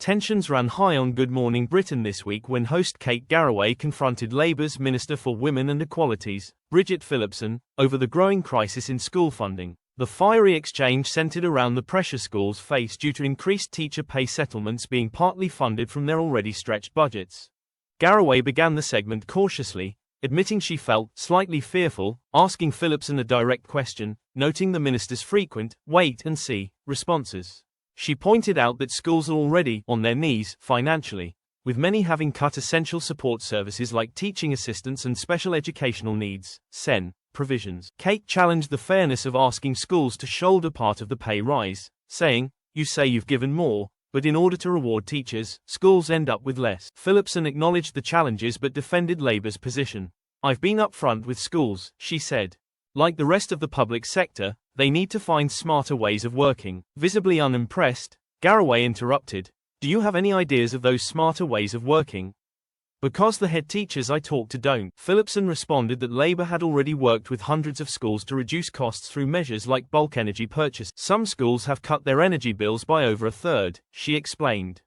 Tensions ran high on Good Morning Britain this week when host Kate Garraway confronted Labour's Minister for Women and Equalities, Bridget Phillipson, over the growing crisis in school funding. The fiery exchange centred around the pressure schools face due to increased teacher pay settlements being partly funded from their already stretched budgets. Garraway began the segment cautiously, admitting she felt slightly fearful, asking Phillipson a direct question, noting the minister's frequent wait-and-see responses. She pointed out that schools are already on their knees financially, with many having cut essential support services like teaching assistants and special educational needs (SEN) provisions. Kate challenged the fairness of asking schools to shoulder part of the pay rise, saying, "You say you've given more, but in order to reward teachers, schools end up with less." Phillipson acknowledged the challenges but defended Labour's position. "I've been upfront with schools," she said. "Like the rest of the public sector, they need to find smarter ways of working." Visibly unimpressed, Garraway interrupted, "Do you have any ideas of those smarter ways of working?" "Because the head teachers I talk to don't." Phillipson responded that Labour had already worked with hundreds of schools to reduce costs through measures like bulk energy purchase. "Some schools have cut their energy bills by over a third," she explained.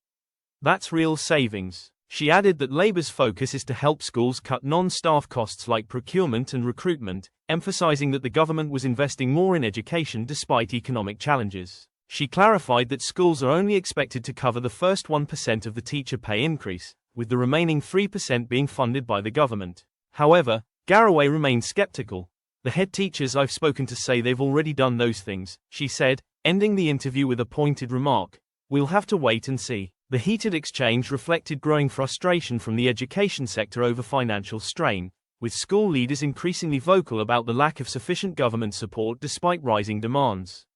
"That's real savings." She added that Labour's focus is to help schools cut non-staff costs like procurement and recruitment, emphasising that the government was investing more in education despite economic challenges. She clarified that schools are only expected to cover the first 1% of the teacher pay increase, with the remaining 3% being funded by the government. However, Garraway remained skeptical. "The head teachers I've spoken to say they've already done those things," she said, ending the interview with a pointed remark, "We'll have to wait and see." The heated exchange reflected growing frustration from the education sector over financial strain, with school leaders increasingly vocal about the lack of sufficient government support despite rising demands.